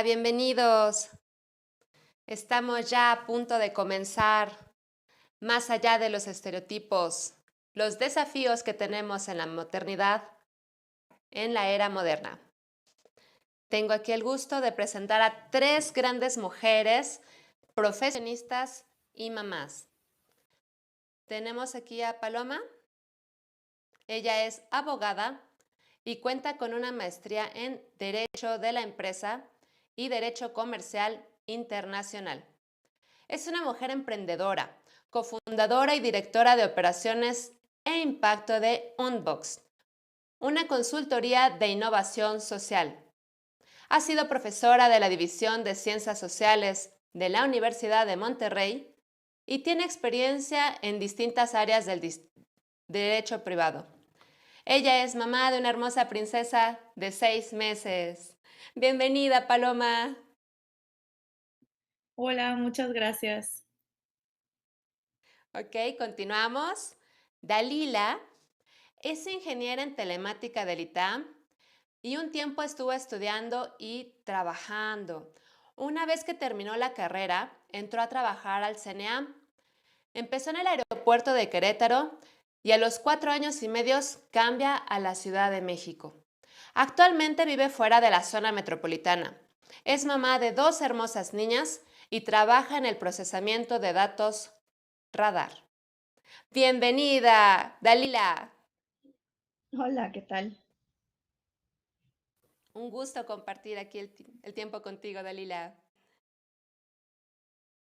Bienvenidos. Estamos ya a punto de comenzar. Más allá de los estereotipos, los desafíos que tenemos en la maternidad en la era moderna. Tengo aquí el gusto de presentar a tres grandes mujeres, profesionistas y mamás. Tenemos aquí a Paloma. Ella es abogada y cuenta con una maestría en Derecho de la Empresa y Derecho Comercial Internacional. Es una mujer emprendedora, cofundadora y directora de operaciones e impacto de Unbox, una consultoría de innovación social. Ha sido profesora de la División de Ciencias Sociales de la Universidad de Monterrey y tiene experiencia en distintas áreas del derecho privado. Ella es mamá de una hermosa princesa de 6 meses. Bienvenida, Paloma. Hola, muchas gracias. Ok, continuamos. Dalila es ingeniera en telemática del ITAM y un tiempo estuvo estudiando y trabajando. Una vez que terminó la carrera, entró a trabajar al CNEAM. Empezó en el aeropuerto de Querétaro y a los 4 años y medio cambia a la Ciudad de México. Actualmente vive fuera de la zona metropolitana. Es mamá de 2 hermosas niñas y trabaja en el procesamiento de datos radar. Bienvenida, Dalila. Hola, ¿qué tal? Un gusto compartir aquí el tiempo contigo, Dalila.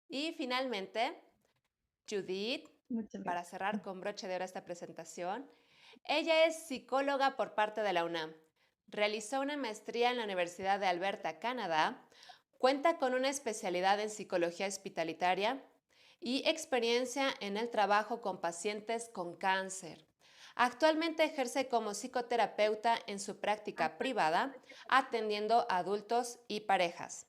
Y finalmente, Judith, Muchas para gracias. cerrar con broche de oro esta presentación. Ella es psicóloga por parte de la UNAM. Realizó una maestría en la Universidad de Alberta, Canadá. Cuenta con una especialidad en psicología hospitalitaria y experiencia en el trabajo con pacientes con cáncer. Actualmente ejerce como psicoterapeuta en su práctica privada, atendiendo a adultos y parejas.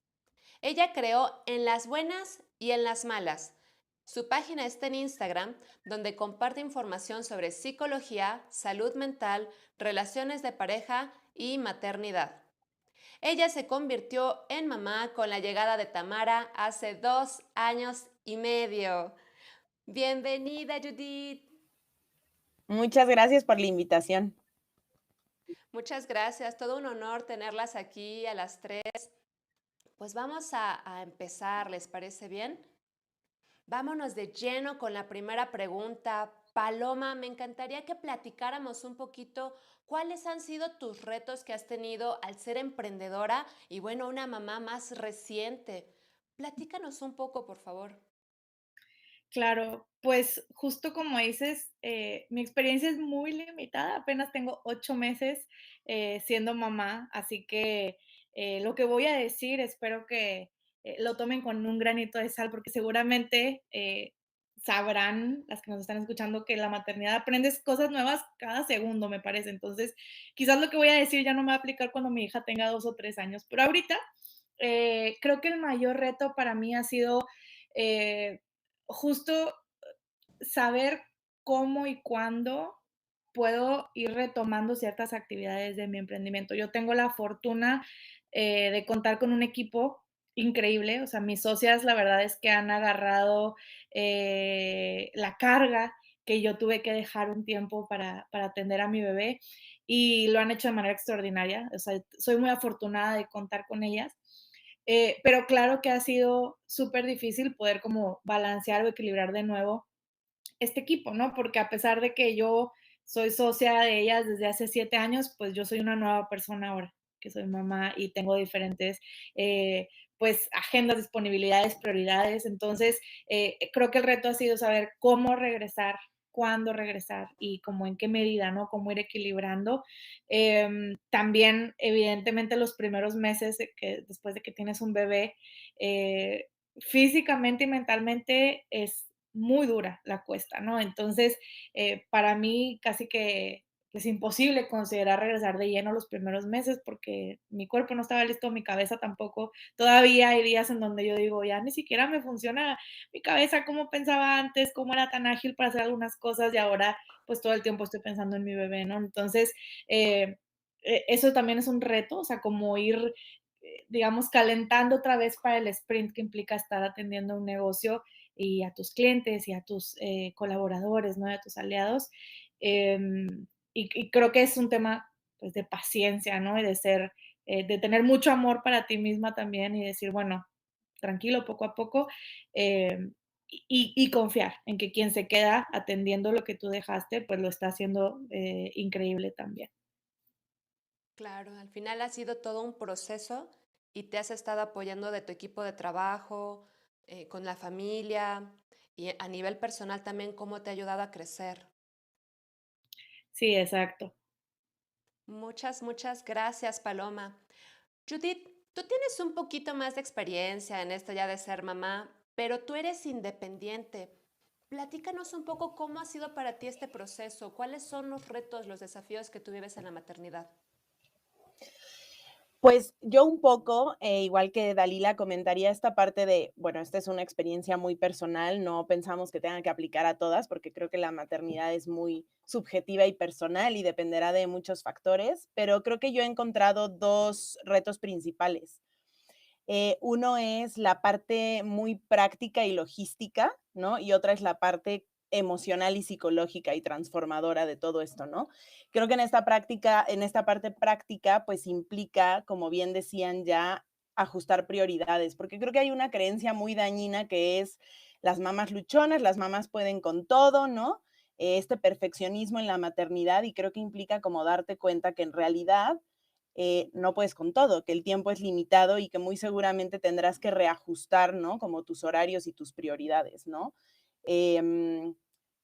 Ella creó En las buenas y en las malas. Su página está en Instagram, donde comparte información sobre psicología, salud mental, relaciones de pareja y maternidad. Ella se convirtió en mamá con la llegada de Tamara hace 2 años y medio. Bienvenida, Judith. Muchas gracias por la invitación. Muchas gracias. Todo un honor tenerlas aquí a las tres. Pues vamos a empezar, ¿les parece bien? Vámonos de lleno con la primera pregunta. Paloma, me encantaría que platicáramos un poquito cuáles han sido tus retos que has tenido al ser emprendedora y bueno, una mamá más reciente. Platícanos un poco, por favor. Claro, pues justo como dices, mi experiencia es muy limitada, apenas tengo 8 meses siendo mamá, así que lo que voy a decir espero que lo tomen con un granito de sal, porque seguramente sabrán, las que nos están escuchando, que la maternidad aprendes cosas nuevas cada segundo, me parece. Entonces, quizás lo que voy a decir ya no me va a aplicar cuando mi hija tenga 2 o 3 años, pero ahorita creo que el mayor reto para mí ha sido eh, justo saber cómo y cuándo puedo ir retomando ciertas actividades de mi emprendimiento. Yo tengo la fortuna de contar con un equipo increíble, o sea, mis socias la verdad es que han agarrado la carga que yo tuve que dejar un tiempo para atender a mi bebé y lo han hecho de manera extraordinaria, o sea, soy muy afortunada de contar con ellas. Pero claro que ha sido súper difícil poder como balancear o equilibrar de nuevo este equipo, ¿no? Porque a pesar de que yo soy socia de ellas desde hace 7 años, pues yo soy una nueva persona ahora, que soy mamá y tengo diferentes, pues, agendas, disponibilidades, prioridades. Entonces, creo que el reto ha sido saber cómo regresar, cuándo regresar y como en qué medida, ¿no? Cómo ir equilibrando. También, evidentemente, los primeros meses después de que tienes un bebé, físicamente y mentalmente es muy dura la cuesta, ¿no? Entonces, para mí casi que es imposible considerar regresar de lleno los primeros meses porque mi cuerpo no estaba listo, mi cabeza tampoco. Todavía hay días en donde yo digo, ya ni siquiera me funciona mi cabeza como pensaba antes, cómo era tan ágil para hacer algunas cosas y ahora pues todo el tiempo estoy pensando en mi bebé, ¿no? Entonces, eso también es un reto, o sea, como ir digamos, calentando otra vez para el sprint que implica estar atendiendo un negocio y a tus clientes y a tus colaboradores, ¿no? Y a tus aliados. Y creo que es un tema pues, de paciencia, ¿no? Y de ser, de tener mucho amor para ti misma también y decir, bueno, tranquilo, poco a poco, y confiar en que quien se queda atendiendo lo que tú dejaste, pues lo está haciendo increíble también. Claro, al final ha sido todo un proceso y te has estado apoyando de tu equipo de trabajo, con la familia y a nivel personal también, cómo te ha ayudado a crecer. Sí, exacto. Muchas, muchas gracias, Paloma. Judith, tú tienes un poquito más de experiencia en esto ya de ser mamá, pero tú eres independiente. Platícanos un poco cómo ha sido para ti este proceso, cuáles son los retos, los desafíos que tú vives en la maternidad. Pues yo un poco, igual que Dalila, comentaría esta parte de, bueno, esta es una experiencia muy personal, no pensamos que tenga que aplicar a todas, porque creo que la maternidad es muy subjetiva y personal y dependerá de muchos factores, pero creo que yo he encontrado dos retos principales. Uno es la parte muy práctica y logística, ¿no? Y otra es la parte emocional y psicológica y transformadora de todo esto, ¿no? Creo que en esta parte práctica, pues implica, como bien decían ya, ajustar prioridades, porque creo que hay una creencia muy dañina que es las mamás luchonas, las mamás pueden con todo, ¿no? Este perfeccionismo en la maternidad y creo que implica como darte cuenta que en realidad no puedes con todo, que el tiempo es limitado y que muy seguramente tendrás que reajustar, ¿no? Como tus horarios y tus prioridades, ¿no? Eh,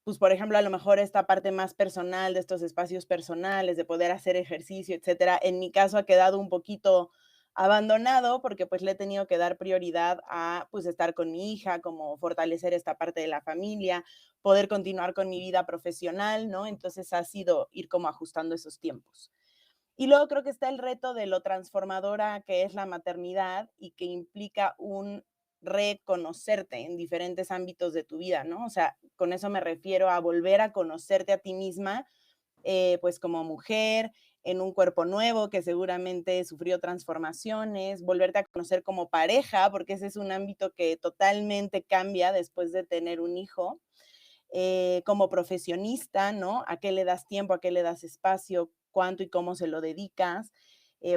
pues, por ejemplo, a lo mejor esta parte más personal de estos espacios personales, de poder hacer ejercicio, etcétera, en mi caso ha quedado un poquito abandonado porque pues le he tenido que dar prioridad a pues estar con mi hija, como fortalecer esta parte de la familia, poder continuar con mi vida profesional, ¿no? Entonces ha sido ir como ajustando esos tiempos. Y luego creo que está el reto de lo transformadora que es la maternidad y que implica un reconocerte en diferentes ámbitos de tu vida, ¿no? O sea, con eso me refiero a volver a conocerte a ti misma, pues como mujer, en un cuerpo nuevo que seguramente sufrió transformaciones, volverte a conocer como pareja, porque ese es un ámbito que totalmente cambia después de tener un hijo, como profesionista, ¿no? ¿A qué le das tiempo, a qué le das espacio, cuánto y cómo se lo dedicas?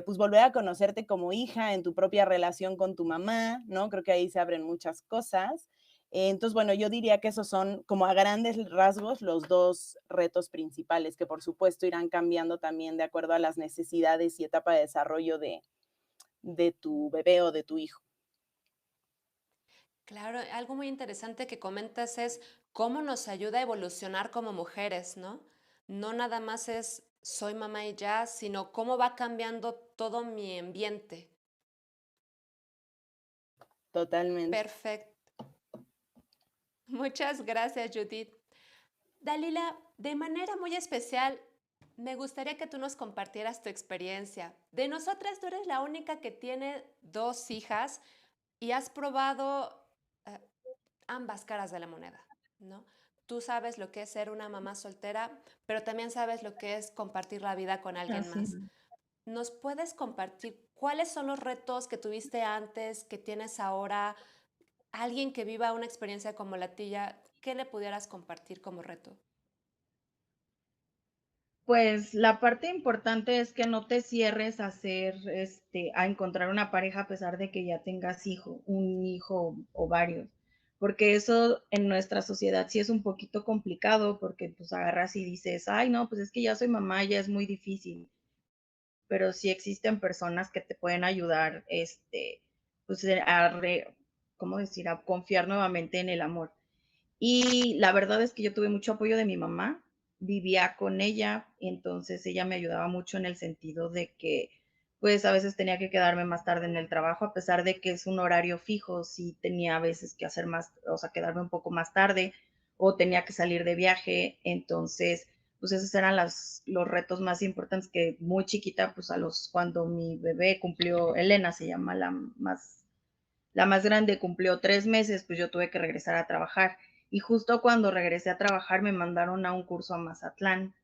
Pues volver a conocerte como hija en tu propia relación con tu mamá, ¿no? Creo que ahí se abren muchas cosas. Entonces, bueno, yo diría que esos son como a grandes rasgos los dos retos principales, que por supuesto irán cambiando también de acuerdo a las necesidades y etapa de desarrollo de tu bebé o de tu hijo. Claro, algo muy interesante que comentas es cómo nos ayuda a evolucionar como mujeres, ¿no? No nada más es soy mamá y ya, sino cómo va cambiando todo mi ambiente. Totalmente. Perfecto. Muchas gracias, Judith. Dalila, de manera muy especial, me gustaría que tú nos compartieras tu experiencia. De nosotras, tú eres la única que tiene dos hijas y has probado eh, ambas caras de la moneda, ¿no? Tú sabes lo que es ser una mamá soltera, pero también sabes lo que es compartir la vida con alguien Así más. es. ¿Nos puedes compartir cuáles son los retos que tuviste antes, que tienes ahora? Alguien que viva una experiencia como la tuya, ¿qué le pudieras compartir como reto? Pues la parte importante es que no te cierres a hacer, a encontrar una pareja a pesar de que ya tengas un hijo o varios, porque eso en nuestra sociedad sí es un poquito complicado, porque pues agarras y dices, ay, no, pues es que ya soy mamá, ya es muy difícil, pero sí existen personas que te pueden ayudar, pues ¿cómo decir? A confiar nuevamente en el amor. Y la verdad es que yo tuve mucho apoyo de mi mamá, vivía con ella, entonces ella me ayudaba mucho en el sentido de que pues a veces tenía que quedarme más tarde en el trabajo, a pesar de que es un horario fijo, sí tenía a veces que hacer más, o sea, quedarme un poco más tarde o tenía que salir de viaje, entonces pues esos eran los retos más importantes que muy chiquita, pues cuando mi bebé cumplió, Elena se llama la más grande, cumplió 3 meses, pues yo tuve que regresar a trabajar. Y justo cuando regresé a trabajar me mandaron a un curso a Mazatlán.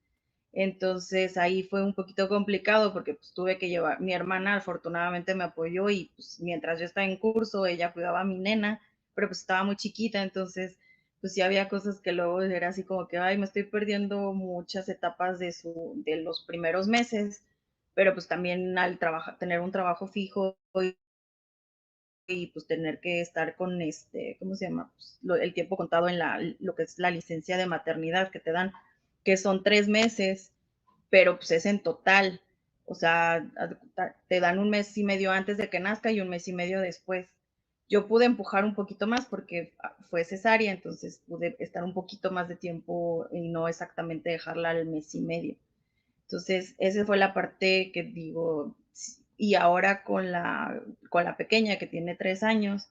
Entonces ahí fue un poquito complicado porque pues tuve que llevar, mi hermana afortunadamente me apoyó y pues mientras yo estaba en curso, ella cuidaba a mi nena, pero pues estaba muy chiquita, entonces pues sí había cosas que luego era así como que, ay, me estoy perdiendo muchas etapas de los primeros meses, pero pues también al trabajar, tener un trabajo fijo y pues tener que estar con ¿cómo se llama? Pues, el tiempo contado en lo que es la licencia de maternidad que te dan, que son 3 meses, pero pues es en total. O sea, te dan un mes y medio antes de que nazca y un mes y medio después. Yo pude empujar un poquito más porque fue cesárea, entonces pude estar un poquito más de tiempo y no exactamente dejarla al mes y medio. Entonces, esa fue la parte que digo, y ahora con la pequeña que tiene 3 años,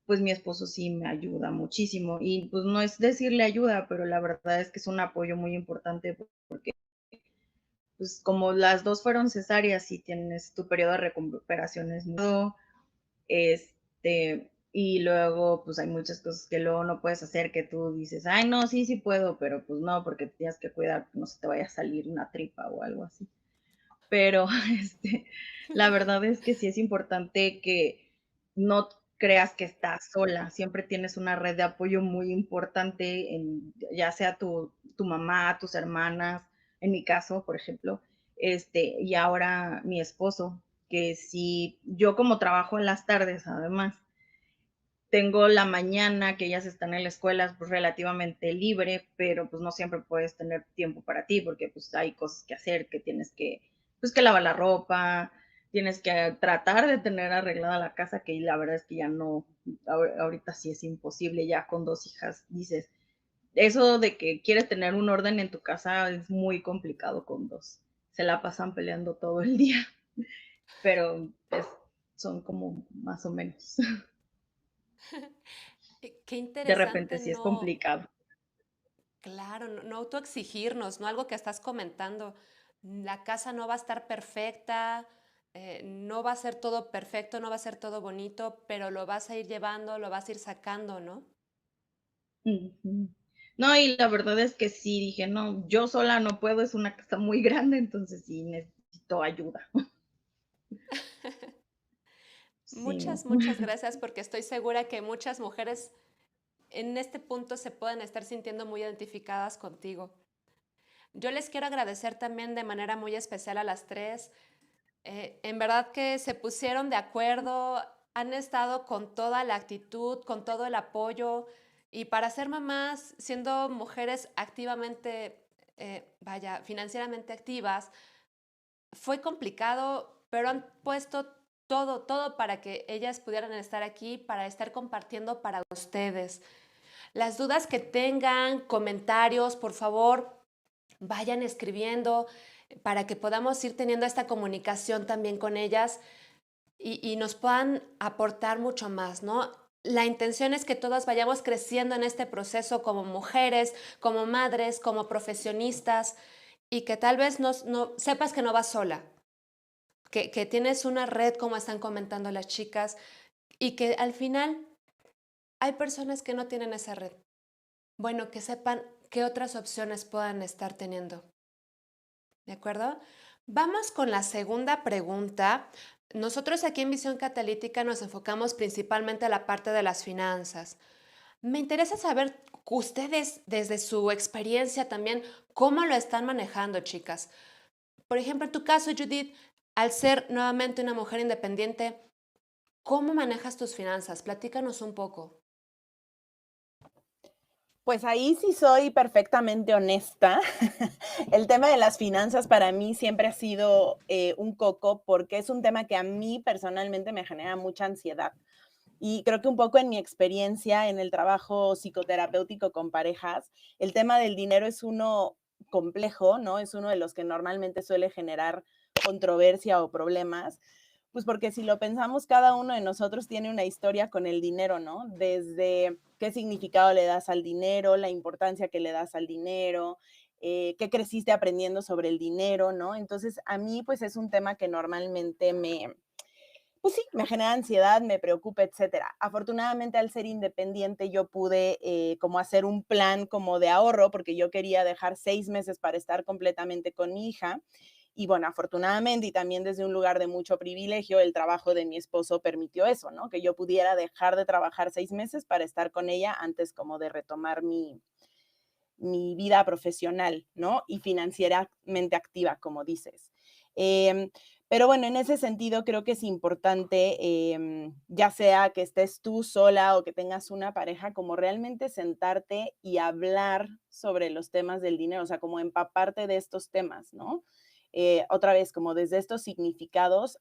pues mi esposo sí me ayuda muchísimo. Y pues no es decirle ayuda, pero la verdad es que es un apoyo muy importante porque pues como las dos fueron cesáreas y tienes tu periodo de recuperación es muy, y luego pues hay muchas cosas que luego no puedes hacer que tú dices, ay no, sí, sí puedo, pero pues no, porque tienes que cuidar que no se te vaya a salir una tripa o algo así. Pero la verdad es que sí es importante que no creas que estás sola, siempre tienes una red de apoyo muy importante, ya sea tu mamá, tus hermanas, en mi caso, por ejemplo, y ahora mi esposo, que sí, yo como trabajo en las tardes, además, tengo la mañana que ellas están en la escuela pues relativamente libre, pero pues no siempre puedes tener tiempo para ti porque pues hay cosas que hacer, que tienes que, pues que lavar la ropa, tienes que tratar de tener arreglada la casa, que la verdad es que ya no, ahorita sí es imposible, ya con 2 hijas, dices, eso de que quieres tener un orden en tu casa es muy complicado con dos, se la pasan peleando todo el día, pero pues son como más o menos. Qué De repente interesante, sí es no, complicado. claro, no, no autoexigirnos, ¿no? Algo que estás comentando. La casa no va a estar perfecta, no va a ser todo perfecto, no va a ser todo bonito, pero lo vas a ir llevando, lo vas a ir sacando, ¿no? Ujú. No, y la verdad es que sí, dije, no, yo sola no puedo, es una casa muy grande, entonces sí necesito ayuda. Sí. Muchas, muchas gracias porque estoy segura que muchas mujeres en este punto se pueden estar sintiendo muy identificadas contigo. Yo les quiero agradecer también de manera muy especial a las tres. En verdad que se pusieron de acuerdo, han estado con toda la actitud, con todo el apoyo y para ser mamás, siendo mujeres activamente, vaya, financieramente activas, fue complicado, pero han puesto todo, todo para que ellas pudieran estar aquí, para estar compartiendo para ustedes. Las dudas que tengan, comentarios, por favor, vayan escribiendo para que podamos ir teniendo esta comunicación también con ellas y nos puedan aportar mucho más, ¿no? La intención es que todas vayamos creciendo en este proceso como mujeres, como madres, como profesionistas y que tal vez no sepas que no vas sola, que tienes una red como están comentando las chicas y que al final hay personas que no tienen esa red. Bueno, que sepan qué otras opciones puedan estar teniendo. ¿De acuerdo? Vamos con la segunda pregunta. Nosotros aquí en Visión Catalítica nos enfocamos principalmente a la parte de las finanzas. Me interesa saber ustedes, desde su experiencia también, cómo lo están manejando, chicas. Por ejemplo, en tu caso, Judith, al ser nuevamente una mujer independiente, ¿cómo manejas tus finanzas? Platícanos un poco. Pues ahí sí soy perfectamente honesta. El tema de las finanzas para mí siempre ha sido un coco porque es un tema que a mí personalmente me genera mucha ansiedad. Y creo que un poco en mi experiencia en el trabajo psicoterapéutico con parejas, el tema del dinero es uno complejo, ¿no? Es uno de los que normalmente suele generar controversia o problemas, pues porque si lo pensamos, cada uno de nosotros tiene una historia con el dinero, ¿no? Desde qué significado le das al dinero, la importancia que le das al dinero, qué creciste aprendiendo sobre el dinero, ¿no? Entonces, a mí, pues es un tema que normalmente pues sí, me genera ansiedad, me preocupa, etcétera. Afortunadamente, al ser independiente, yo pude como hacer un plan como de ahorro, porque yo quería dejar 6 meses para estar completamente con mi hija. Y bueno, afortunadamente y también desde un lugar de mucho privilegio, el trabajo de mi esposo permitió eso, ¿no? Que yo pudiera dejar de trabajar 6 meses para estar con ella antes como de retomar mi vida profesional, ¿no? Y financieramente activa, como dices. Em, pero bueno, en ese sentido creo que es importante, ya sea que estés tú sola o que tengas una pareja, como realmente sentarte y hablar sobre los temas del dinero, o sea, como empaparte de estos temas, ¿no? Otra vez, como desde estos significados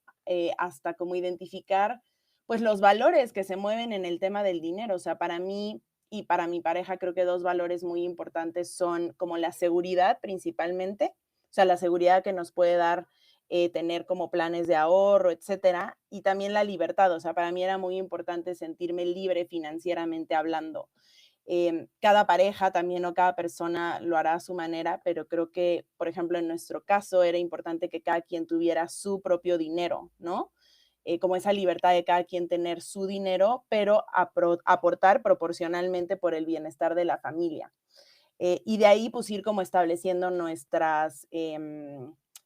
hasta como identificar, pues, los valores que se mueven en el tema del dinero. O sea, para mí y para mi pareja creo que 2 valores muy importantes son como la seguridad principalmente, o sea, la seguridad que nos puede dar, tener como planes de ahorro, etcétera, y también la libertad, o sea, para mí era muy importante sentirme libre financieramente hablando. Cada pareja también o cada persona lo hará a su manera, pero creo que, por ejemplo, en nuestro caso era importante que cada quien tuviera su propio dinero, ¿no? Como esa libertad de cada quien tener su dinero, pero aportar proporcionalmente por el bienestar de la familia. Y de ahí, pues, ir como estableciendo nuestras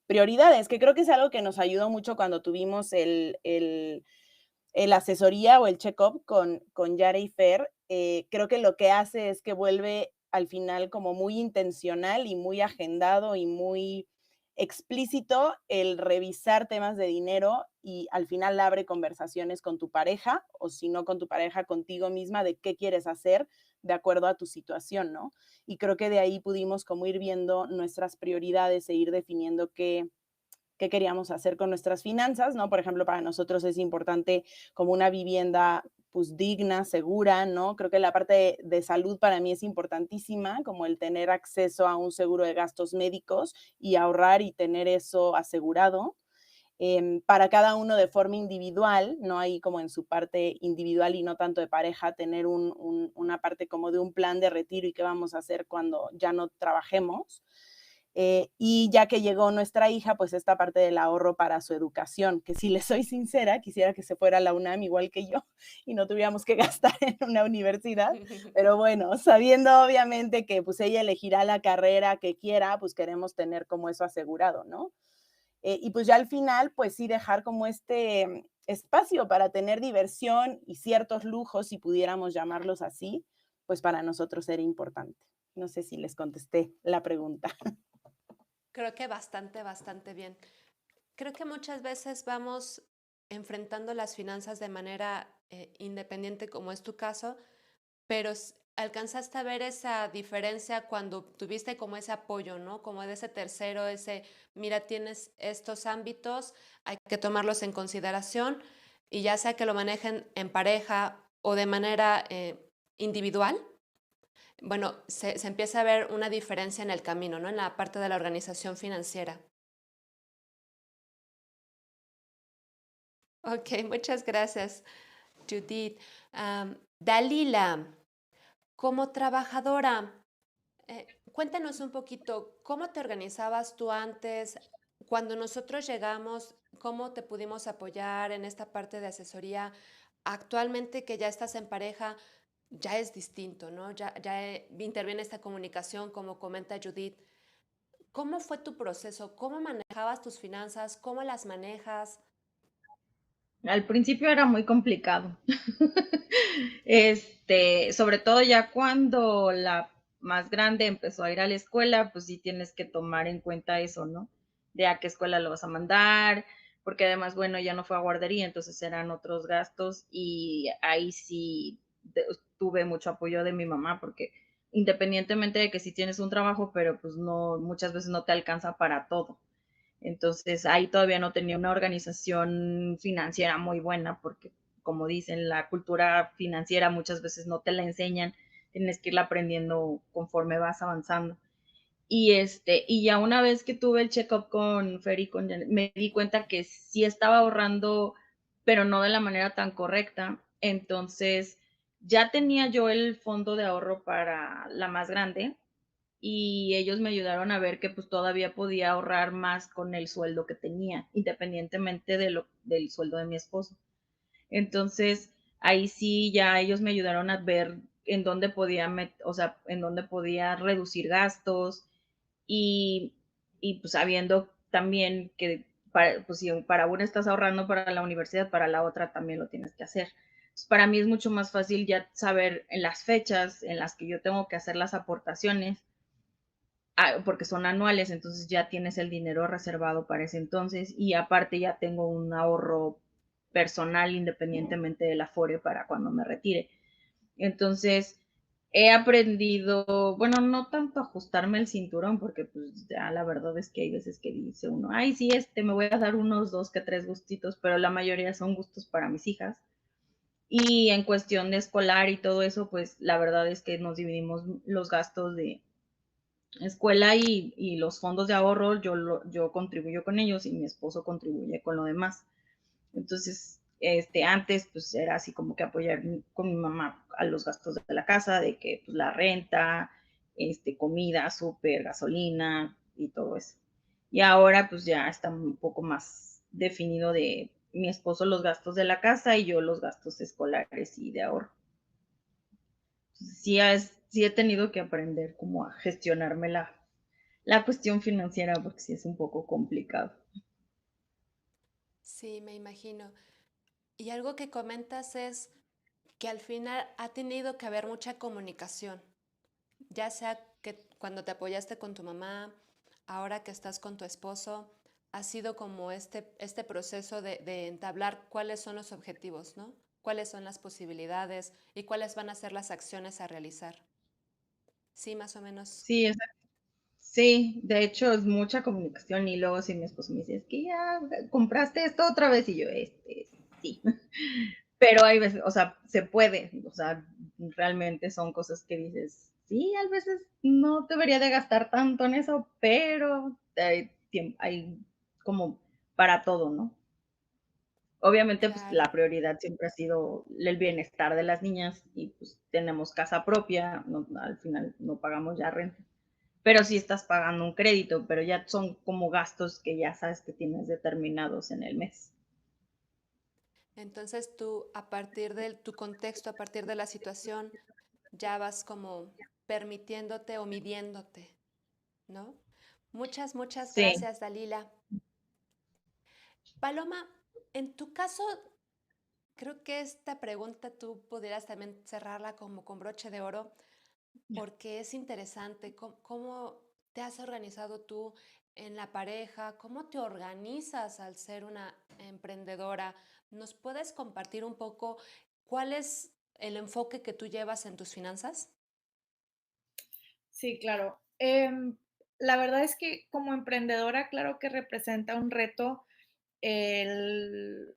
prioridades, que creo que es algo que nos ayudó mucho cuando tuvimos el asesoría o el check-up con Yara y Fer. Creo que lo que hace es que vuelve al final como muy intencional y muy agendado y muy explícito el revisar temas de dinero y al final abre conversaciones con tu pareja o si no con tu pareja, contigo misma de qué quieres hacer de acuerdo a tu situación, ¿no? Y creo que de ahí pudimos como ir viendo nuestras prioridades e ir definiendo qué queríamos hacer con nuestras finanzas, ¿no? Por ejemplo, para nosotros es importante como una vivienda pues digna, segura, ¿no? Creo que la parte de salud para mí es importantísima, como el tener acceso a un seguro de gastos médicos y ahorrar y tener eso asegurado. Para cada uno de forma individual, no hay como en su parte individual y no tanto de pareja, tener una parte como de un plan de retiro y qué vamos a hacer cuando ya no trabajemos. Y ya que llegó nuestra hija, pues esta parte del ahorro para su educación, que si le soy sincera, quisiera que se fuera a la UNAM igual que yo y no tuviéramos que gastar en una universidad, pero bueno, sabiendo obviamente que pues ella elegirá la carrera que quiera, pues queremos tener como eso asegurado, ¿no? Y pues ya al final, pues sí dejar como este espacio para tener diversión y ciertos lujos, si pudiéramos llamarlos así, pues para nosotros era importante. No sé si les contesté la pregunta. Creo que bastante, bastante bien. Creo que muchas veces vamos enfrentando las finanzas de manera independiente, como es tu caso, pero alcanzaste a ver esa diferencia cuando tuviste como ese apoyo, ¿no? Como de ese tercero, ese, mira, tienes estos ámbitos, hay que tomarlos en consideración y ya sea que lo manejen en pareja o de manera individual, bueno, se empieza a ver una diferencia en el camino, ¿no? En la parte de la organización financiera. Ok, muchas gracias, Judith. Dalila, como trabajadora, cuéntanos un poquito, ¿cómo te organizabas tú antes? Cuando nosotros llegamos, ¿cómo te pudimos apoyar en esta parte de asesoría? Actualmente que ya estás en pareja, ya es distinto, ¿no? Ya interviene esta comunicación, como comenta Judith. ¿Cómo fue tu proceso? ¿Cómo manejabas tus finanzas? ¿Cómo las manejas? Al principio era muy complicado. Sobre todo ya cuando la más grande empezó a ir a la escuela, pues sí tienes que tomar en cuenta eso, ¿no? De a qué escuela lo vas a mandar, porque además, bueno, ya no fue a guardería, entonces eran otros gastos y ahí sí tuve mucho apoyo de mi mamá, porque independientemente de que si tienes un trabajo, pero pues no, muchas veces no te alcanza para todo. Entonces ahí todavía no tenía una organización financiera muy buena porque, como dicen, la cultura financiera muchas veces no te la enseñan, tienes que irla aprendiendo conforme vas avanzando. Y ya una vez que tuve el check-up con Fer y con Janet, me di cuenta que sí estaba ahorrando, pero no de la manera tan correcta. Entonces ya tenía yo el fondo de ahorro para la más grande, y ellos me ayudaron a ver que pues todavía podía ahorrar más con el sueldo que tenía, independientemente del sueldo de mi esposo. Entonces, ahí sí ya ellos me ayudaron a ver en dónde podía, o sea, en dónde podía reducir gastos y, y pues sabiendo también que pues si para una estás ahorrando para la universidad, para la otra también lo tienes que hacer. Pues para mí es mucho más fácil ya saber en las fechas en las que yo tengo que hacer las aportaciones, porque son anuales, entonces ya tienes el dinero reservado para ese entonces y aparte ya tengo un ahorro personal independientemente del afore para cuando me retire. Entonces, he aprendido, bueno, no tanto ajustarme el cinturón, porque pues ya la verdad es que hay veces que dice uno, ay, sí, me voy a dar unos 2 que 3 gustitos, pero la mayoría son gustos para mis hijas. Y en cuestión de escolar y todo eso, pues la verdad es que nos dividimos los gastos de escuela y los fondos de ahorro, yo contribuyo con ellos y mi esposo contribuye con lo demás. Entonces, antes pues era así como que apoyar con mi mamá a los gastos de la casa, de que pues la renta, comida, súper, gasolina y todo eso. Y ahora pues ya está un poco más definido de mi esposo los gastos de la casa y yo los gastos escolares y de ahorro. Entonces, sí he tenido que aprender como a gestionarme la cuestión financiera porque sí es un poco complicado. Sí, me imagino. Y algo que comentas es que al final ha tenido que haber mucha comunicación, ya sea que cuando te apoyaste con tu mamá, ahora que estás con tu esposo, ha sido como este proceso de entablar cuáles son los objetivos, ¿no? Cuáles son las posibilidades y cuáles van a ser las acciones a realizar. Sí, más o menos. Sí, sí, de hecho es mucha comunicación y luego si mi esposo me dice, es que ya compraste esto otra vez y yo, sí. Pero hay veces, o sea, se puede, o sea, realmente son cosas que dices, sí, a veces no debería de gastar tanto en eso, pero hay como para todo, ¿no? Obviamente, pues Claro. la prioridad siempre ha sido el bienestar de las niñas y pues tenemos casa propia, al final no pagamos ya renta, pero sí estás pagando un crédito, pero ya son como gastos que ya sabes que tienes determinados en el mes. Entonces tú, a partir de tu contexto, a partir de la situación, ya vas como permitiéndote o midiéndote, ¿no? Muchas, muchas Sí, gracias, Dalila. Paloma, en tu caso, creo que esta pregunta tú pudieras también cerrarla como con broche de oro, porque es interesante. ¿Cómo te has organizado tú en la pareja? ¿Cómo te organizas al ser una emprendedora? ¿Nos puedes compartir un poco cuál es el enfoque que tú llevas en tus finanzas? Sí, claro. La verdad es que como emprendedora, claro que representa un reto el,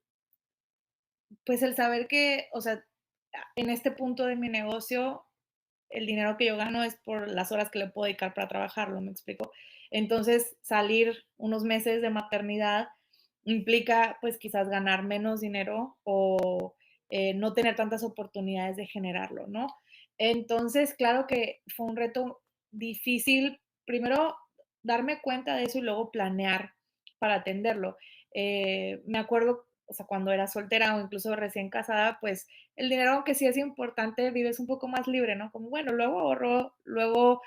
pues el saber que, o sea, en este punto de mi negocio, el dinero que yo gano es por las horas que le puedo dedicar para trabajarlo, ¿me explico? Entonces, salir unos meses de maternidad implica, pues, quizás ganar menos dinero o no tener tantas oportunidades de generarlo, ¿no? Entonces, claro que fue un reto difícil, primero darme cuenta de eso y luego planear para atenderlo. Me acuerdo, o sea, cuando era soltera o incluso recién casada, pues el dinero, aunque sí es importante, vives un poco más libre, ¿no? Como, bueno, luego ahorro, luego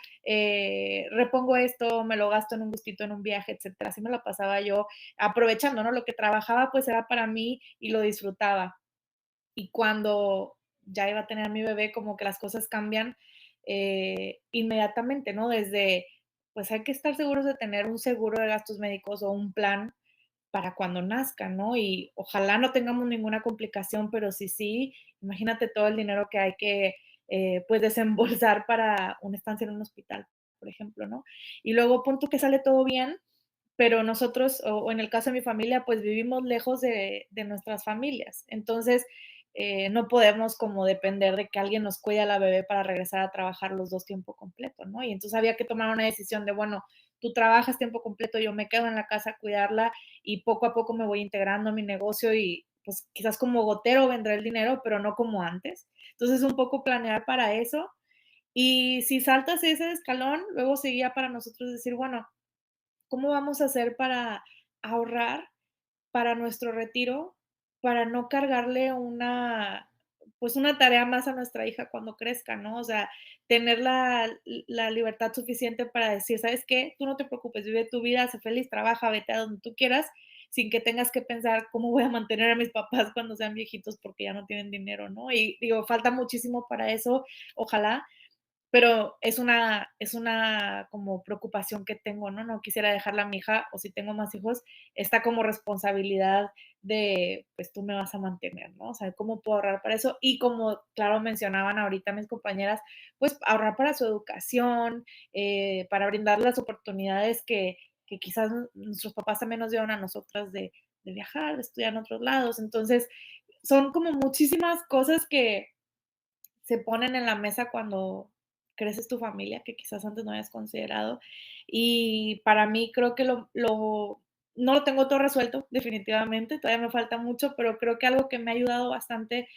repongo esto, me lo gasto en un gustito, en un viaje, etcétera. Así me lo pasaba yo aprovechando, ¿no? Lo que trabajaba, pues era para mí y lo disfrutaba. Y cuando ya iba a tener a mi bebé, como que las cosas cambian inmediatamente, ¿no? Desde, pues hay que estar seguros de tener un seguro de gastos médicos o un plan para cuando nazca, ¿no? Y ojalá no tengamos ninguna complicación, pero sí, imagínate todo el dinero que hay que, pues, desembolsar para una estancia en un hospital, por ejemplo, ¿no? Y luego punto que sale todo bien, pero nosotros, o en el caso de mi familia, pues vivimos lejos de nuestras familias. Entonces, no podemos como depender de que alguien nos cuide a la bebé para regresar a trabajar los 2 tiempo completo, ¿no? Y entonces había que tomar una decisión de, bueno, tú trabajas tiempo completo, yo me quedo en la casa a cuidarla y poco a poco me voy integrando a mi negocio y pues quizás como gotero vendrá el dinero, pero no como antes. Entonces, un poco planear para eso Y si saltas ese escalón, luego seguía para nosotros decir, bueno, ¿cómo vamos a hacer para ahorrar para nuestro retiro, para no cargarle una, pues, una tarea más a nuestra hija cuando crezca, ¿no? O sea, tener la libertad suficiente para decir: "¿Sabes qué? Tú no te preocupes, vive tu vida, sé feliz, trabaja, vete a donde tú quieras, sin que tengas que pensar cómo voy a mantener a mis papás cuando sean viejitos porque ya no tienen dinero", ¿no? Y digo, falta muchísimo para eso, ojalá, pero es una como preocupación que tengo, ¿no? No quisiera dejarla a mi hija, o si tengo más hijos, esta como responsabilidad de, pues, tú me vas a mantener, ¿no? O sea, ¿cómo puedo ahorrar para eso? Y como, claro, mencionaban ahorita mis compañeras, pues, ahorrar para su educación, para brindar las oportunidades que quizás nuestros papás también nos dieron a nosotras de viajar, de estudiar en otros lados. Entonces, son como muchísimas cosas que se ponen en la mesa cuando creces tu familia, que quizás antes no habías considerado. Y para mí creo que no lo tengo todo resuelto, definitivamente, todavía me falta mucho, pero creo que algo que me ha ayudado bastante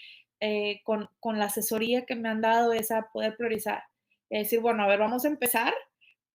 con la asesoría que me han dado es a poder priorizar. Es decir, bueno, a ver, vamos a empezar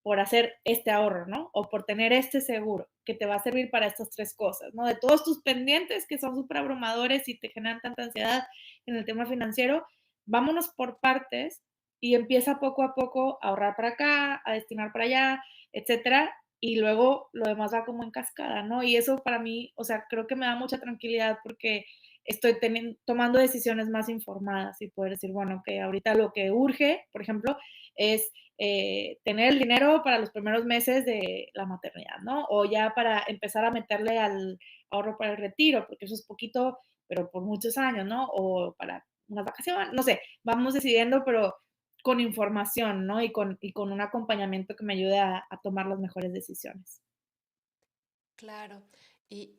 por hacer este ahorro, ¿no? O por tener este seguro que te va a servir para estas tres cosas, ¿no? De todos tus pendientes que son súper abrumadores y te generan tanta ansiedad en el tema financiero, vámonos por partes y empieza poco a poco a ahorrar para acá, a destinar para allá, etcétera, y luego lo demás va como en cascada, ¿no? Y eso para mí, o sea, creo que me da mucha tranquilidad porque estoy tomando decisiones más informadas y poder decir, bueno, que ahorita lo que urge, por ejemplo, es tener el dinero para los primeros meses de la maternidad, ¿no? O ya para empezar a meterle al ahorro para el retiro, porque eso es poquito, pero por muchos años, ¿no? O para unas vacaciones, no sé, vamos decidiendo, pero con información, ¿no? Y con un acompañamiento que me ayude a tomar las mejores decisiones. Claro. Y,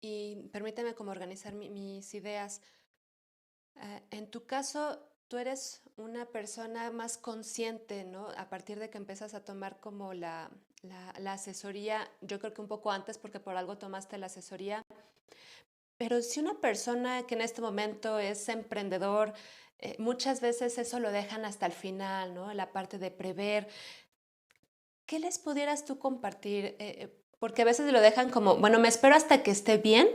y permíteme como organizar mis ideas. En tu caso, tú eres una persona más consciente, ¿no? A partir de que empiezas a tomar como la asesoría, yo creo que un poco antes porque por algo tomaste la asesoría, pero si una persona que en este momento es emprendedor, muchas veces eso lo dejan hasta el final, ¿no? La parte de prever. ¿Qué les pudieras tú compartir? Porque a veces lo dejan como, bueno, me espero hasta que esté bien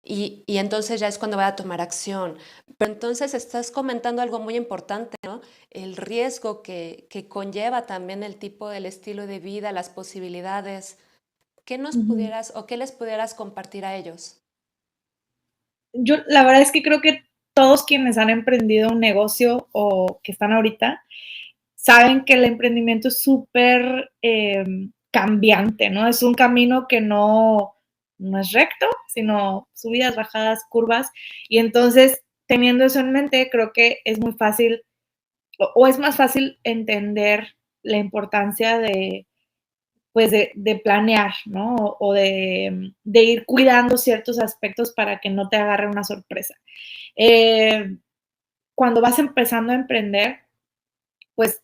y entonces ya es cuando voy a tomar acción. Pero entonces estás comentando algo muy importante, ¿no? El riesgo que conlleva también el tipo, el estilo de vida, las posibilidades. ¿Qué nos Ujú. pudieras o qué les pudieras compartir a ellos? Yo la verdad es que creo que todos quienes han emprendido un negocio o que están ahorita, saben que el emprendimiento es súper cambiante, ¿no? Es un camino que no es recto, sino subidas, bajadas, curvas. Y entonces, teniendo eso en mente, creo que es muy fácil o es más fácil entender la importancia de, pues, de planear, ¿no? O de ir cuidando ciertos aspectos para que no te agarre una sorpresa. Eh, Cuando vas empezando a emprender, pues,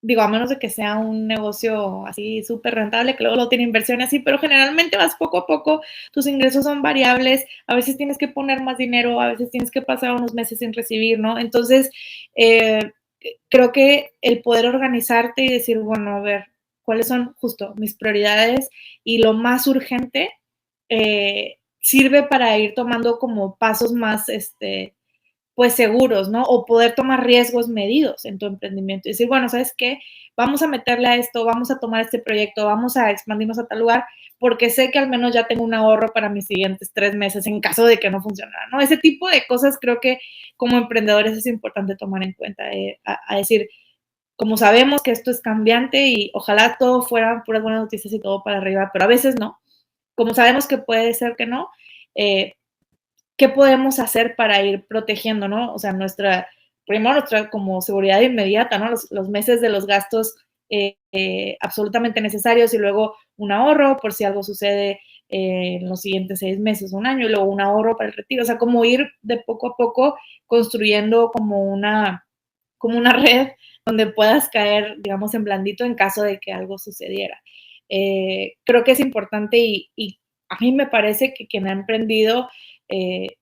digo, a menos de que sea un negocio así súper rentable, que luego tiene inversión así, pero generalmente vas poco a poco, tus ingresos son variables, a veces tienes que poner más dinero, a veces tienes que pasar unos meses sin recibir, ¿no? Entonces, eh, creo que el poder organizarte y decir, bueno, a ver, ¿cuáles son justo mis prioridades y lo más urgente? Sirve para ir tomando como pasos más, pues seguros, ¿no? O poder tomar riesgos medidos en tu emprendimiento y decir, bueno, ¿sabes qué? Vamos a meterle a esto, vamos a tomar este proyecto, vamos a expandirnos a tal lugar, porque sé que al menos ya tengo un ahorro para mis siguientes 3 meses en caso de que no funcionara, ¿no? Ese tipo de cosas creo que como emprendedores es importante tomar en cuenta, a decir, como sabemos que esto es cambiante y ojalá todo fuera puras buenas noticias y todo para arriba, pero a veces no. Como sabemos que puede ser que no, eh, qué podemos hacer para ir protegiendo, ¿no? O sea, primero nuestra como seguridad inmediata, ¿no? Los meses de los gastos absolutamente necesarios y luego un ahorro por si algo sucede en los siguientes 6 meses, un año, y luego un ahorro para el retiro. O sea, como ir de poco a poco construyendo como una red donde puedas caer, digamos, en blandito en caso de que algo sucediera. Creo que es importante y a mí me parece que quien ha emprendido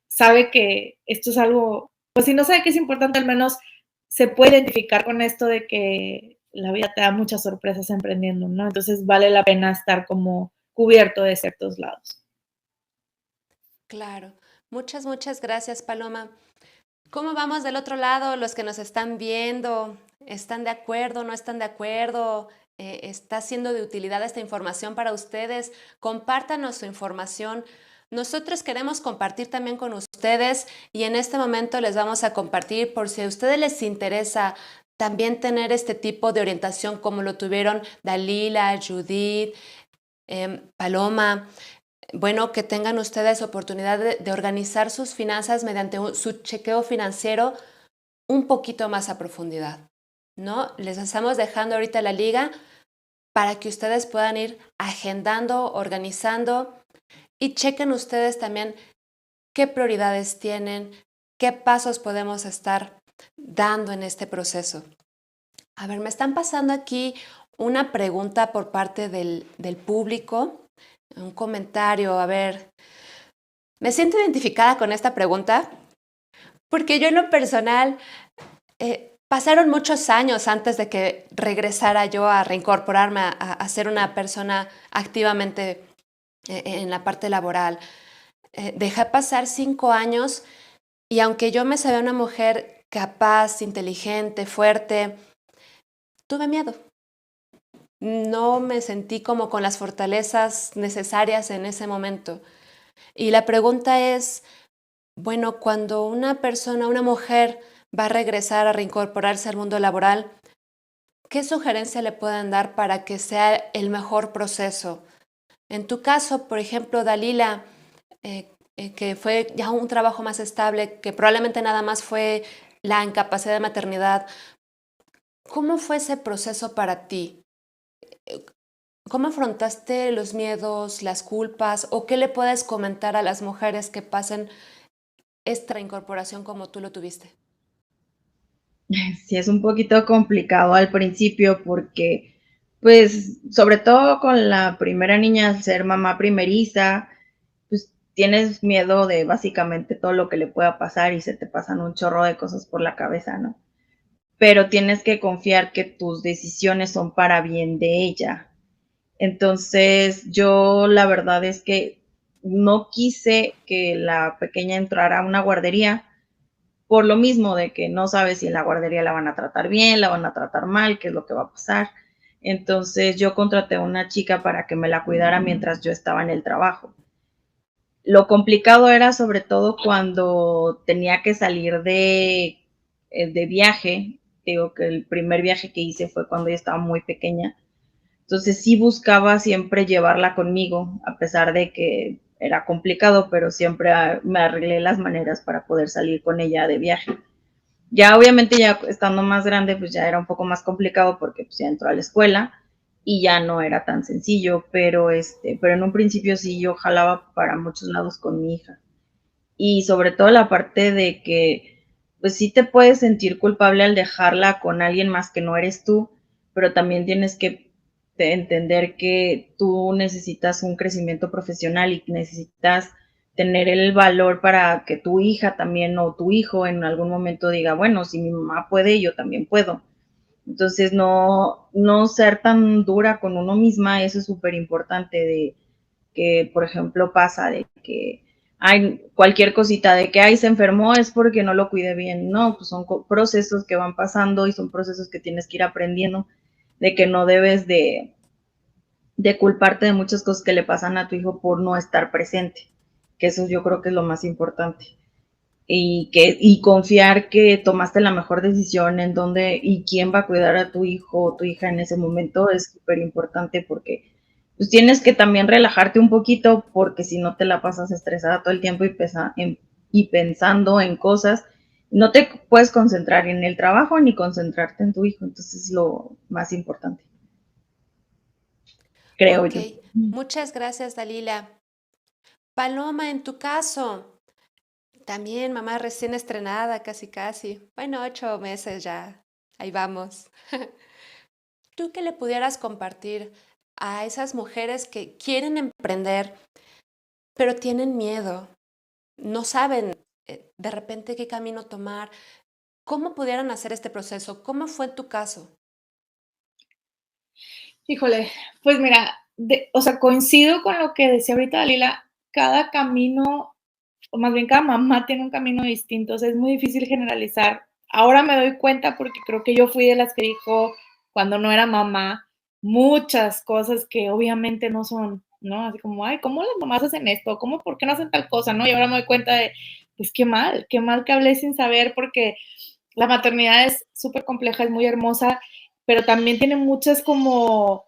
sabe que esto es algo, pues si no sabe que es importante, al menos se puede identificar con esto de que la vida te da muchas sorpresas emprendiendo, ¿no? Entonces vale la pena estar como cubierto de ciertos lados. Claro. Muchas gracias, Paloma. ¿Cómo vamos del otro lado? Los que nos están viendo, ¿están de acuerdo? ¿No están de acuerdo? ¿Está siendo de utilidad esta información para ustedes? Compártanos su información. Nosotros queremos compartir también con ustedes y en este momento les vamos a compartir por si a ustedes les interesa también tener este tipo de orientación como lo tuvieron Dalila, Judith, Paloma. Bueno, que tengan ustedes oportunidad de organizar sus finanzas mediante su chequeo financiero un poquito más a profundidad, ¿no? Les estamos dejando ahorita la liga para que ustedes puedan ir agendando, organizando y chequen ustedes también qué prioridades tienen, qué pasos podemos estar dando en este proceso. A ver, me están pasando aquí una pregunta por parte del público, un comentario, a ver. Me siento identificada con esta pregunta porque yo en lo personal pasaron muchos años antes de que regresara yo a reincorporarme a ser una persona activamente en la parte laboral. Dejé pasar 5 años y aunque yo me sabía una mujer capaz, inteligente, fuerte, tuve miedo. No me sentí como con las fortalezas necesarias en ese momento. Y la pregunta es, bueno, cuando una persona, una mujer va a regresar a reincorporarse al mundo laboral, ¿qué sugerencia le pueden dar para que sea el mejor proceso? En tu caso, por ejemplo, Dalila, que fue ya un trabajo más estable, que probablemente nada más fue la incapacidad de maternidad, ¿cómo fue ese proceso para ti? ¿Cómo afrontaste los miedos, las culpas o qué le puedes comentar a las mujeres que pasen esta reincorporación como tú lo tuviste? Sí, es un poquito complicado al principio porque, pues, sobre todo con la primera niña, al ser mamá primeriza, pues tienes miedo de básicamente todo lo que le pueda pasar y se te pasan un chorro de cosas por la cabeza, ¿no? Pero tienes que confiar que tus decisiones son para bien de ella. Entonces, yo la verdad es que no quise que la pequeña entrara a una guardería por lo mismo de que no sabes si en la guardería la van a tratar bien, la van a tratar mal, qué es lo que va a pasar. Entonces yo contraté a una chica para que me la cuidara mientras yo estaba en el trabajo. Lo complicado era sobre todo cuando tenía que salir de viaje. Digo que el primer viaje que hice fue cuando ella estaba muy pequeña. Entonces sí buscaba siempre llevarla conmigo, a pesar de que era complicado, pero siempre me arreglé las maneras para poder salir con ella de viaje. Ya obviamente ya estando más grande, pues ya era un poco más complicado porque pues ya entró a la escuela y ya no era tan sencillo, pero en un principio sí yo jalaba para muchos lados con mi hija. Y sobre todo la parte de que pues sí te puedes sentir culpable al dejarla con alguien más que no eres tú, pero también tienes que entender que tú necesitas un crecimiento profesional y necesitas tener el valor para que tu hija también o tu hijo en algún momento diga, bueno, si mi mamá puede, yo también puedo. Entonces, no ser tan dura con uno misma, eso es súper importante de que, por ejemplo, pasa de que hay cualquier cosita de que ay, se enfermó es porque no lo cuide bien. No, pues son procesos que van pasando y son procesos que tienes que ir aprendiendo de que no debes de culparte de muchas cosas que le pasan a tu hijo por no estar presente, que eso yo creo que es lo más importante. Y confiar que tomaste la mejor decisión en dónde y quién va a cuidar a tu hijo o tu hija en ese momento es súper importante porque pues tienes que también relajarte un poquito porque si no te la pasas estresada todo el tiempo y pensando en cosas, no te puedes concentrar en el trabajo ni concentrarte en tu hijo, entonces es lo más importante, creo Ok, yo. muchas gracias, Dalila. Paloma, en tu caso, también mamá recién estrenada, casi casi. Bueno, 8 meses ya. Ahí vamos. ¿Tú qué le pudieras compartir a esas mujeres que quieren emprender, pero tienen miedo? No saben de repente qué camino tomar. ¿Cómo pudieran hacer este proceso? ¿Cómo fue en tu caso? Híjole, pues mira, o sea, coincido con lo que decía ahorita Dalila, cada camino, o más bien cada mamá tiene un camino distinto, o sea, es muy difícil generalizar. Ahora me doy cuenta porque creo que yo fui de las que dijo cuando no era mamá muchas cosas que obviamente no son, ¿no? Así como, ay, ¿cómo las mamás hacen esto? ¿Cómo, por qué no hacen tal cosa? ¿No? Y ahora me doy cuenta de, pues qué mal que hablé sin saber porque la maternidad es súper compleja, es muy hermosa, pero también tiene muchas como,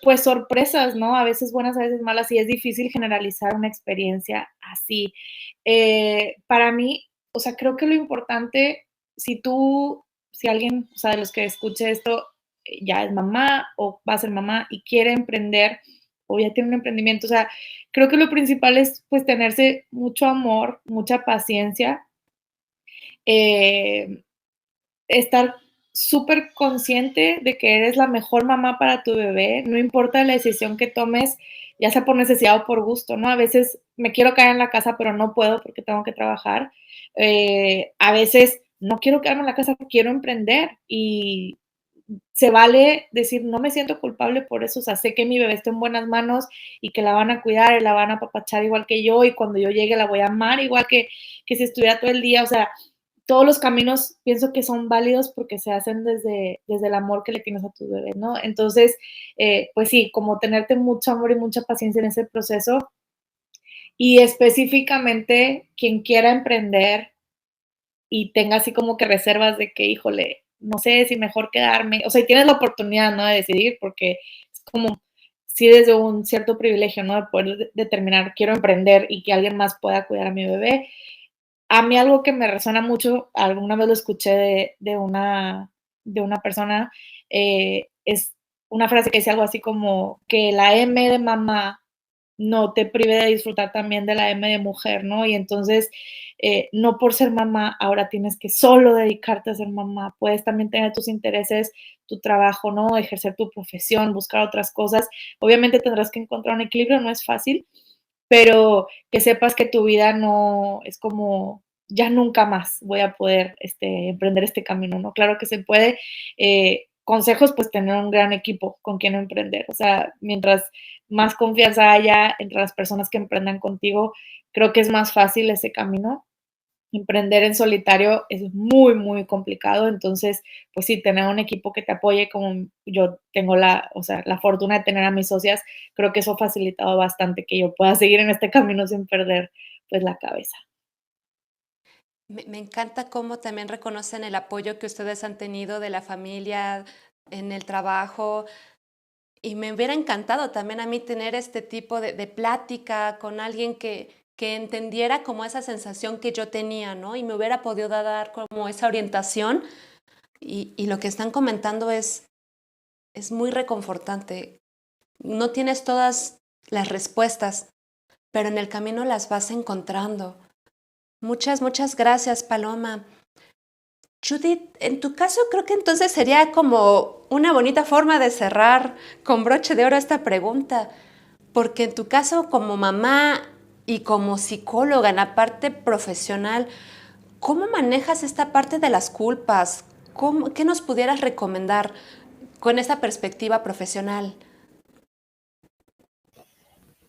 pues, sorpresas, ¿no? A veces buenas, a veces malas, y es difícil generalizar una experiencia así. Para mí, o sea, creo que lo importante, si alguien, o sea, de los que escuche esto, ya es mamá o va a ser mamá y quiere emprender o ya tiene un emprendimiento, o sea, creo que lo principal es, pues, tenerse mucho amor, mucha paciencia, eh, estar súper consciente de que eres la mejor mamá para tu bebé, no importa la decisión que tomes, ya sea por necesidad o por gusto, ¿no? A veces me quiero quedar en la casa, pero no puedo porque tengo que trabajar. A veces no quiero quedarme en la casa, quiero emprender y se vale decir, no me siento culpable por eso, o sea, sé que mi bebé está en buenas manos y que la van a cuidar y la van a apapachar igual que yo y cuando yo llegue la voy a amar igual que si estuviera todo el día, o sea, todos los caminos pienso que son válidos porque se hacen desde el amor que le tienes a tu bebé, ¿no? Entonces, pues sí, como tenerte mucho amor y mucha paciencia en ese proceso y específicamente quien quiera emprender y tenga así como que reservas de que, híjole, no sé si mejor quedarme, o sea, y tienes la oportunidad, ¿no? De decidir porque es como, sí, desde un cierto privilegio, ¿no? De poder determinar, quiero emprender y que alguien más pueda cuidar a mi bebé. A mí algo que me resuena mucho, alguna vez lo escuché de una persona, es una frase que dice algo así como que la M de mamá no te prive de disfrutar también de la M de mujer, ¿no? Y entonces, no por ser mamá, ahora tienes que solo dedicarte a ser mamá, puedes también tener tus intereses, tu trabajo, ¿no? Ejercer tu profesión, buscar otras cosas. Obviamente tendrás que encontrar un equilibrio, no es fácil, pero que sepas que tu vida no es como, ya nunca más voy a poder emprender este camino, ¿no? Claro que se puede. Consejos, pues tener un gran equipo con quien emprender. O sea, mientras más confianza haya entre las personas que emprendan contigo, creo que es más fácil ese camino. Emprender en solitario es muy, muy complicado, entonces, pues sí, tener un equipo que te apoye, como yo tengo o sea, la fortuna de tener a mis socias, creo que eso ha facilitado bastante que yo pueda seguir en este camino sin perder, pues, la cabeza. Me encanta cómo también reconocen el apoyo que ustedes han tenido de la familia en el trabajo. Y me hubiera encantado también a mí tener este tipo de plática con alguien que entendiera como esa sensación que yo tenía, ¿no? Y me hubiera podido dar como esa orientación. Y lo que están comentando es muy reconfortante. No tienes todas las respuestas, pero en el camino las vas encontrando. Muchas, muchas gracias, Paloma. Judith, en tu caso creo que entonces sería como una bonita forma de cerrar con broche de oro esta pregunta, porque en tu caso como mamá y como psicóloga en la parte profesional, ¿cómo manejas esta parte de las culpas? ¿Qué nos pudieras recomendar con esa perspectiva profesional?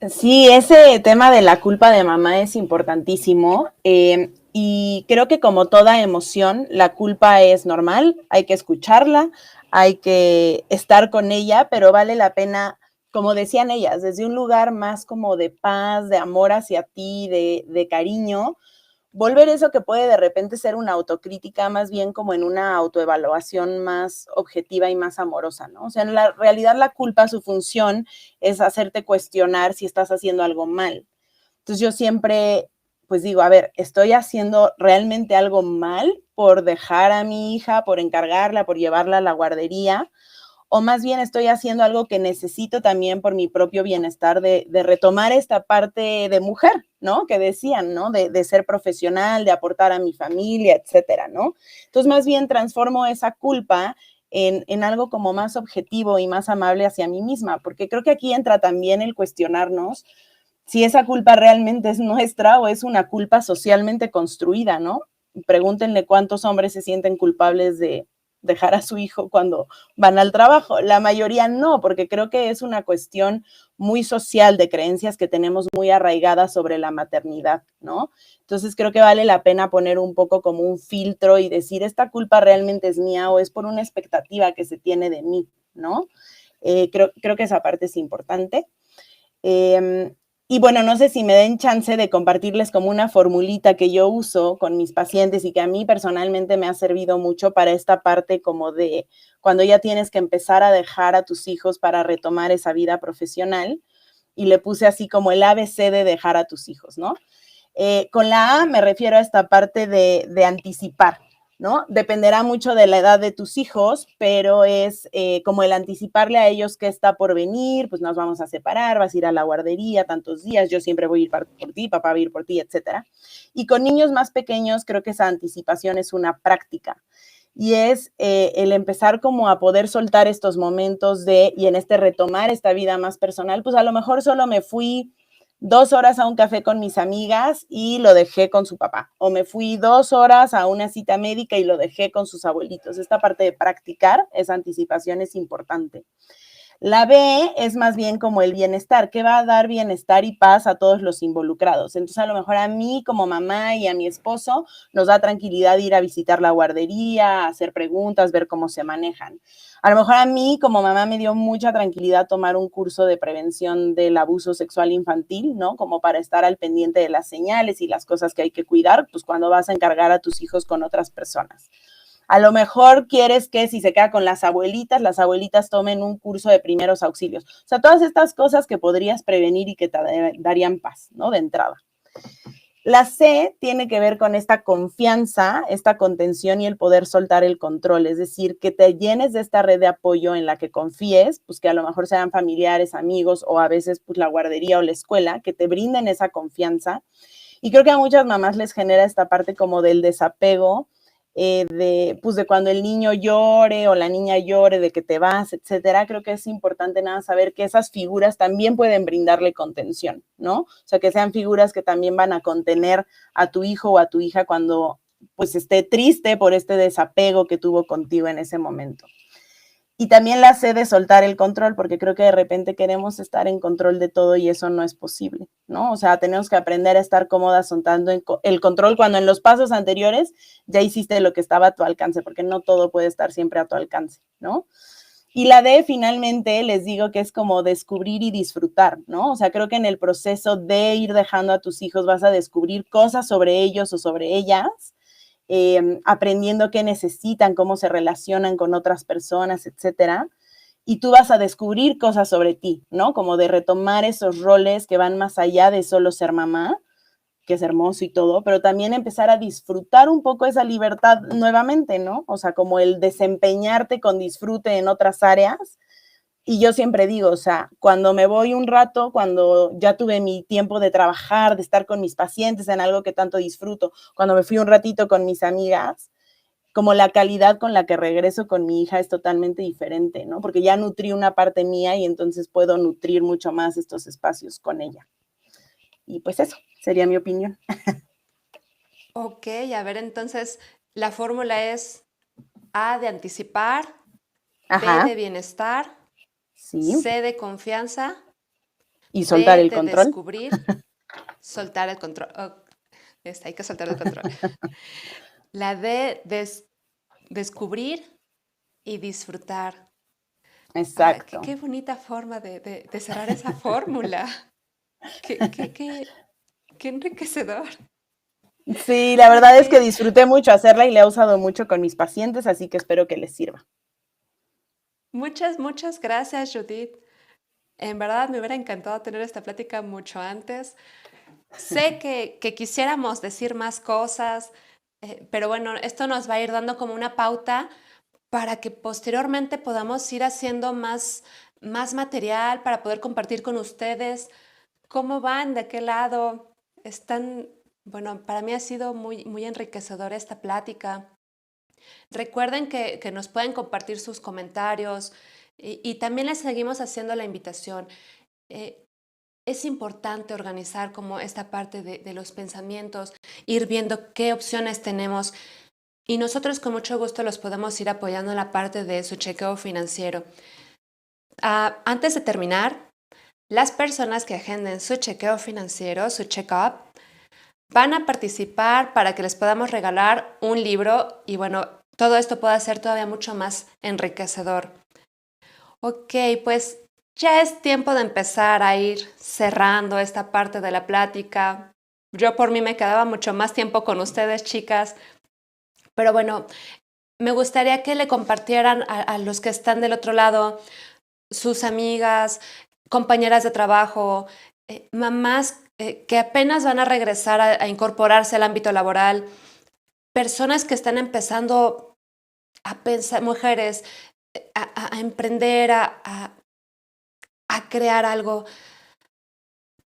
Sí, ese tema de la culpa de mamá es importantísimo y creo que como toda emoción, la culpa es normal, hay que escucharla, hay que estar con ella, pero vale la pena, como decían ellas, desde un lugar más como de paz, de amor hacia ti, de cariño, volver eso que puede de repente ser una autocrítica, más bien como en una autoevaluación más objetiva y más amorosa, ¿no? O sea, en la realidad la culpa, su función es hacerte cuestionar si estás haciendo algo mal. Entonces yo siempre, pues digo, a ver, ¿estoy haciendo realmente algo mal por dejar a mi hija, por encargarla, por llevarla a la guardería? O más bien estoy haciendo algo que necesito también por mi propio bienestar de retomar esta parte de mujer, ¿no? Que decían, ¿no? De ser profesional, de aportar a mi familia, etcétera, ¿no? Entonces, más bien transformo esa culpa en algo como más objetivo y más amable hacia mí misma, porque creo que aquí entra también el cuestionarnos si esa culpa realmente es nuestra o es una culpa socialmente construida, ¿no? pregúntenle cuántos hombres se sienten culpables de dejar a su hijo cuando van al trabajo. La mayoría no, porque creo que es una cuestión muy social de creencias que tenemos muy arraigadas sobre la maternidad, ¿no? Entonces creo que vale la pena poner un poco como un filtro y decir, ¿esta culpa realmente es mía o es por una expectativa que se tiene de mí, ¿no? Creo que esa parte es importante. Y bueno, no sé si me den chance de compartirles como una formulita que yo uso con mis pacientes y que a mí personalmente me ha servido mucho para esta parte como de cuando ya tienes que empezar a dejar a tus hijos para retomar esa vida profesional. Y le puse así como el ABC de dejar a tus hijos, ¿no? Con la A me refiero a esta parte de anticipar, ¿no? Dependerá mucho de la edad de tus hijos, pero es como el anticiparle a ellos qué está por venir, pues nos vamos a separar, vas a ir a la guardería tantos días, yo siempre voy a ir por ti, papá va a ir por ti, etcétera. Y con niños más pequeños creo que esa anticipación es una práctica y es el empezar como a poder soltar estos momentos y en este retomar esta vida más personal, pues a lo mejor solo me fui 2 horas a un café con mis amigas y lo dejé con su papá. O me fui 2 horas a una cita médica y lo dejé con sus abuelitos. Esta parte de practicar esa anticipación es importante. La B es más bien como el bienestar, que va a dar bienestar y paz a todos los involucrados. Entonces, a lo mejor a mí como mamá y a mi esposo nos da tranquilidad ir a visitar la guardería, hacer preguntas, ver cómo se manejan. A lo mejor a mí como mamá me dio mucha tranquilidad tomar un curso de prevención del abuso sexual infantil, ¿no? Como para estar al pendiente de las señales y las cosas que hay que cuidar, pues cuando vas a encargar a tus hijos con otras personas. A lo mejor quieres que si se queda con las abuelitas tomen un curso de primeros auxilios. O sea, todas estas cosas que podrías prevenir y que te darían paz, ¿no? De entrada. La C tiene que ver con esta confianza, esta contención y el poder soltar el control, es decir, que te llenes de esta red de apoyo en la que confíes, pues que a lo mejor sean familiares, amigos o a veces pues la guardería o la escuela, que te brinden esa confianza. Y creo que a muchas mamás les genera esta parte como del desapego, de cuando el niño llore o la niña llore, de que te vas, etcétera. Creo que es importante nada saber que esas figuras también pueden brindarle contención, ¿no? O sea, que sean figuras que también van a contener a tu hijo o a tu hija cuando pues esté triste por este desapego que tuvo contigo en ese momento. Y también la sé de soltar el control, porque creo que de repente queremos estar en control de todo y eso no es posible, ¿no? O sea, tenemos que aprender a estar cómodas soltando el control cuando en los pasos anteriores ya hiciste lo que estaba a tu alcance, porque no todo puede estar siempre a tu alcance, ¿no? Y la D, finalmente, les digo que es como descubrir y disfrutar, ¿no? O sea, creo que en el proceso de ir dejando a tus hijos vas a descubrir cosas sobre ellos o sobre ellas, aprendiendo qué necesitan, cómo se relacionan con otras personas, etcétera. Y tú vas a descubrir cosas sobre ti, ¿no? Como de retomar esos roles que van más allá de solo ser mamá, que es hermoso y todo, pero también empezar a disfrutar un poco esa libertad nuevamente, ¿no? O sea, como el desempeñarte con disfrute en otras áreas. Y yo siempre digo, o sea, cuando me voy un rato, cuando ya tuve mi tiempo de trabajar, de estar con mis pacientes en algo que tanto disfruto, cuando me fui un ratito con mis amigas, como la calidad con la que regreso con mi hija es totalmente diferente, ¿no? Porque ya nutrí una parte mía y entonces puedo nutrir mucho más estos espacios con ella. Y pues eso sería mi opinión. Ok, a ver, entonces la fórmula es A de anticipar, B de Ajá, bienestar, sí. C de confianza, Y soltar D el de control. descubrir, soltar el control. Oh, hay que soltar el control. La D de descubrir y disfrutar. Ah, Exacto. qué bonita forma de cerrar esa fórmula. Qué enriquecedor. Sí, la Muy verdad es que bien. disfruté mucho hacerla y la he usado mucho con mis pacientes, así que espero que les sirva. Muchas gracias, Judith. En verdad me hubiera encantado tener esta plática mucho antes. Sé que quisiéramos decir más cosas, pero bueno, esto nos va a ir dando como una pauta para que posteriormente podamos ir haciendo más material para poder compartir con ustedes cómo van, de qué lado están. Bueno, para mí ha sido muy enriquecedora esta plática. Recuerden que nos pueden compartir sus comentarios y también les seguimos haciendo la invitación. Eh, es importante organizar como esta parte de los pensamientos, ir viendo qué opciones tenemos y nosotros con mucho gusto los podemos ir apoyando en la parte de su chequeo financiero. Antes de terminar, las personas que agenden su chequeo financiero, su check-up, van a participar para que les podamos regalar un libro y bueno, todo esto puede ser todavía mucho más enriquecedor. Ok, pues ya es tiempo de empezar a ir cerrando esta parte de la plática. Yo por mí me quedaba mucho más tiempo con ustedes, chicas, pero bueno, me gustaría que le compartieran a los que están del otro lado, sus amigas, compañeras de trabajo, mamás que apenas van a regresar a incorporarse al ámbito laboral, personas que están empezando a pensar, mujeres, a emprender, a crear algo,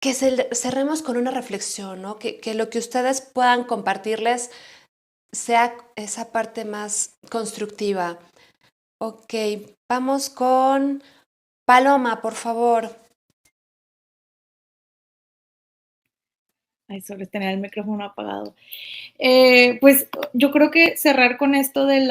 que cerremos con una reflexión, ¿no? Que lo que ustedes puedan compartirles sea esa parte más constructiva. Ok, vamos con Paloma, por favor. Ay, sobre tener el micrófono apagado. Pues yo creo que cerrar con esto de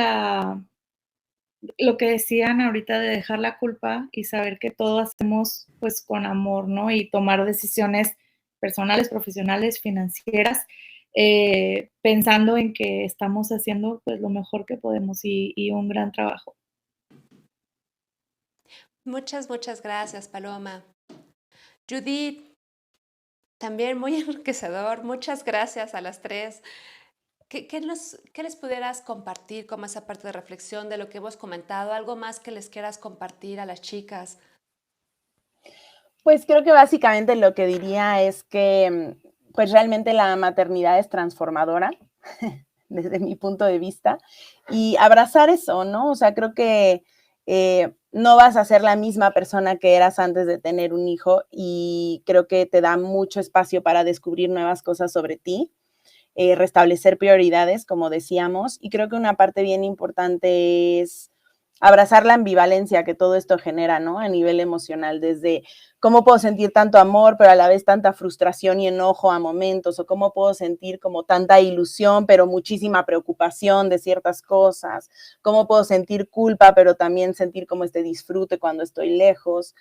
lo que decían ahorita de dejar la culpa y saber que todo hacemos pues con amor, ¿no? Y tomar decisiones personales, profesionales, financieras, pensando en que estamos haciendo pues lo mejor que podemos y un gran trabajo. Muchas, muchas gracias, Paloma. Judith, también muy enriquecedor. Muchas gracias a las tres. ¿Qué les pudieras compartir como esa parte de reflexión de lo que hemos comentado? ¿Algo más que les quieras compartir a las chicas? Pues creo que básicamente lo que diría es que pues realmente la maternidad es transformadora desde mi punto de vista y abrazar eso, ¿no? O sea, creo que no vas a ser la misma persona que eras antes de tener un hijo y creo que te da mucho espacio para descubrir nuevas cosas sobre ti, restablecer prioridades, como decíamos, y creo que una parte bien importante es abrazar la ambivalencia que todo esto genera, ¿no? A nivel emocional, desde cómo puedo sentir tanto amor, pero a la vez tanta frustración y enojo a momentos, o cómo puedo sentir como tanta ilusión, pero muchísima preocupación de ciertas cosas, cómo puedo sentir culpa, pero también sentir como este disfrute cuando estoy lejos.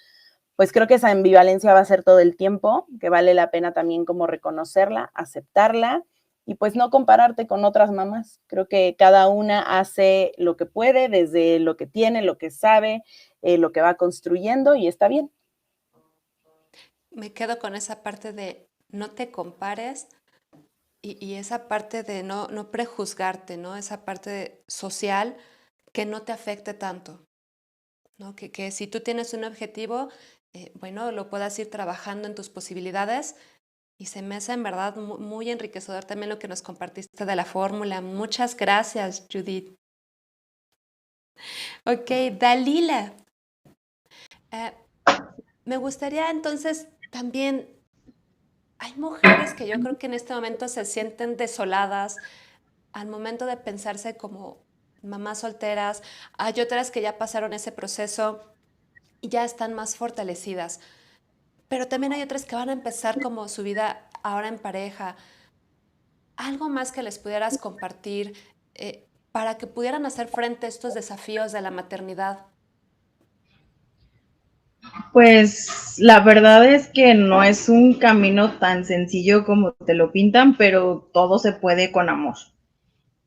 Pues creo que esa ambivalencia va a ser todo el tiempo, que vale la pena también como reconocerla, aceptarla y pues no compararte con otras mamás. Creo que cada una hace lo que puede, desde lo que tiene, lo que sabe, lo que va construyendo y está bien. Me quedo con esa parte de no te compares y esa parte de no prejuzgarte, ¿no? Esa parte social que no te afecte tanto, ¿no? Que si tú tienes un objetivo, bueno, lo puedas ir trabajando en tus posibilidades. Y se me hace en verdad muy enriquecedor también lo que nos compartiste de la fórmula. Muchas gracias, Judith. Ok, Dalila. Me gustaría entonces también, hay mujeres que yo creo que en este momento se sienten desoladas al momento de pensarse como mamás solteras. Hay otras que ya pasaron ese proceso y ya están más fortalecidas. Pero también hay otras que van a empezar como su vida ahora en pareja. Algo más que les pudieras compartir para que pudieran hacer frente a estos desafíos de la maternidad. Pues la verdad es que no es un camino tan sencillo como te lo pintan, pero todo se puede con amor.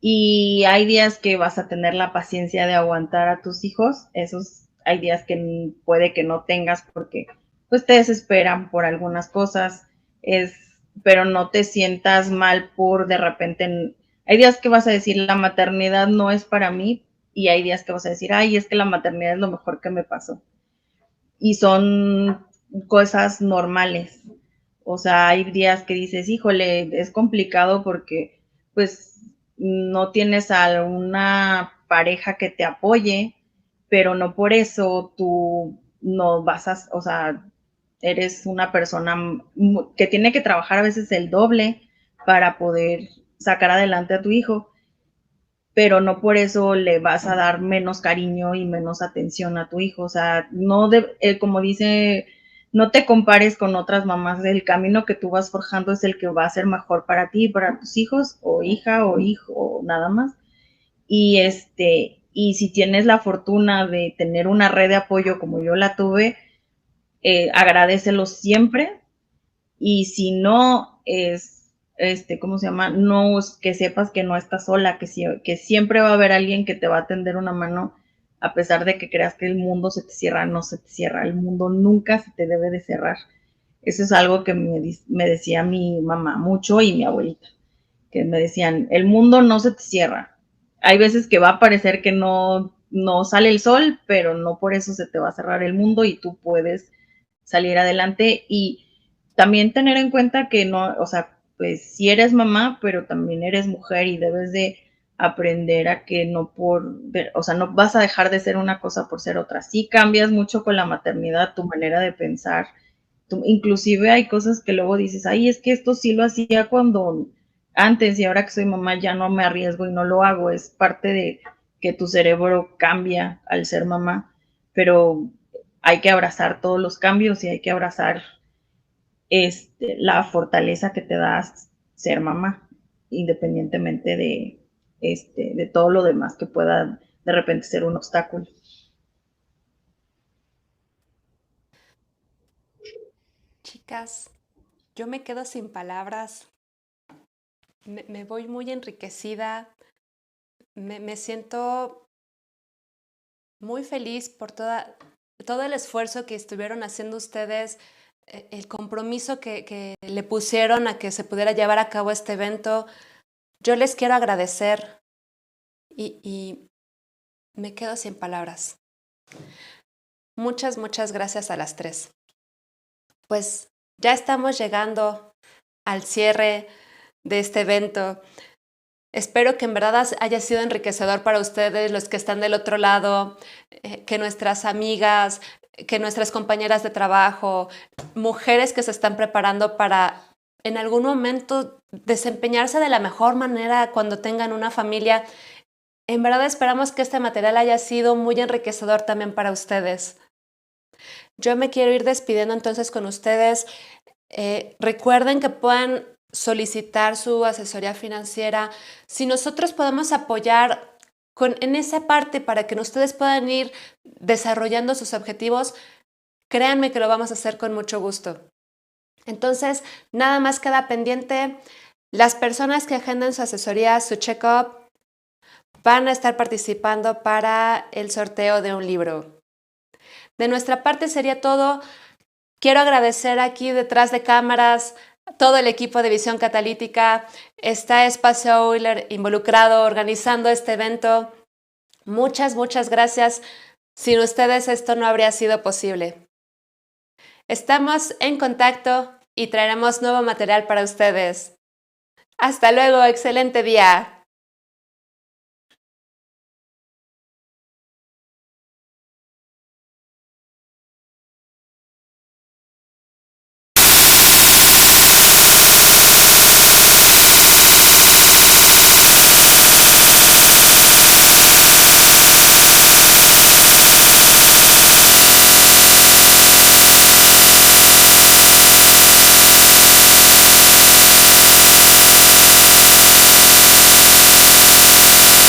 Y hay días que vas a tener la paciencia de aguantar a tus hijos, esos hay días que puede que no tengas porque pues te desesperan por algunas cosas, pero no te sientas mal por de repente, hay días que vas a decir la maternidad no es para mí y hay días que vas a decir, ay, es que la maternidad es lo mejor que me pasó. Y son cosas normales. O sea, hay días que dices, híjole, es complicado porque pues no tienes a una pareja que te apoye, pero no por eso tú no vas a, o sea, eres una persona que tiene que trabajar a veces el doble para poder sacar adelante a tu hijo, pero no por eso le vas a dar menos cariño y menos atención a tu hijo. O sea, no como dice no te compares con otras mamás. El camino que tú vas forjando es el que va a ser mejor para ti, para tus hijos, o hija, o hijo, o nada más. Y si tienes la fortuna de tener una red de apoyo como yo la tuve, agradecelo siempre. Y si no, ¿cómo se llama? No, que sepas que no estás sola, que siempre va a haber alguien que te va a tender una mano, a pesar de que creas que el mundo se te cierra. No se te cierra, el mundo nunca se te debe de cerrar. Eso es algo que me decía mi mamá mucho y mi abuelita, que me decían, el mundo no se te cierra. Hay veces que va a parecer que no sale el sol, pero no por eso se te va a cerrar el mundo y tú puedes salir adelante. Y también tener en cuenta que no, o sea, pues sí eres mamá, pero también eres mujer y debes de aprender a que no o sea, no vas a dejar de ser una cosa por ser otra. Sí cambias mucho con la maternidad, tu manera de pensar. Inclusive hay cosas que luego dices, ay, es que esto sí lo hacía cuando antes y ahora que soy mamá ya no me arriesgo y no lo hago. Es parte de que tu cerebro cambia al ser mamá, pero hay que abrazar todos los cambios y hay que abrazar la fortaleza que te da ser mamá, independientemente de todo lo demás que pueda de repente ser un obstáculo. Chicas, yo me quedo sin palabras. Me voy muy enriquecida. Me siento muy feliz por todo el esfuerzo que estuvieron haciendo ustedes, el compromiso que le pusieron a que se pudiera llevar a cabo este evento. Yo les quiero agradecer y me quedo sin palabras. Muchas, muchas gracias a las tres. Pues ya estamos llegando al cierre de este evento. Espero que en verdad haya sido enriquecedor para ustedes, los que están del otro lado, que nuestras amigas, que nuestras compañeras de trabajo, mujeres que se están preparando para en algún momento desempeñarse de la mejor manera cuando tengan una familia. En verdad esperamos que este material haya sido muy enriquecedor también para ustedes. Yo me quiero ir despidiendo entonces con ustedes. Recuerden que pueden solicitar su asesoría financiera. Si nosotros podemos apoyar en esa parte para que ustedes puedan ir desarrollando sus objetivos, créanme que lo vamos a hacer con mucho gusto. Entonces, nada más queda pendiente. Las personas que agenden su asesoría, su check-up, van a estar participando para el sorteo de un libro. De nuestra parte sería todo. Quiero agradecer aquí detrás de cámaras a todo el equipo de Visión Catalítica. Está Espacio Euler involucrado organizando este evento. Muchas, muchas gracias. Sin ustedes esto no habría sido posible. Estamos en contacto y traeremos nuevo material para ustedes. Hasta luego, excelente día.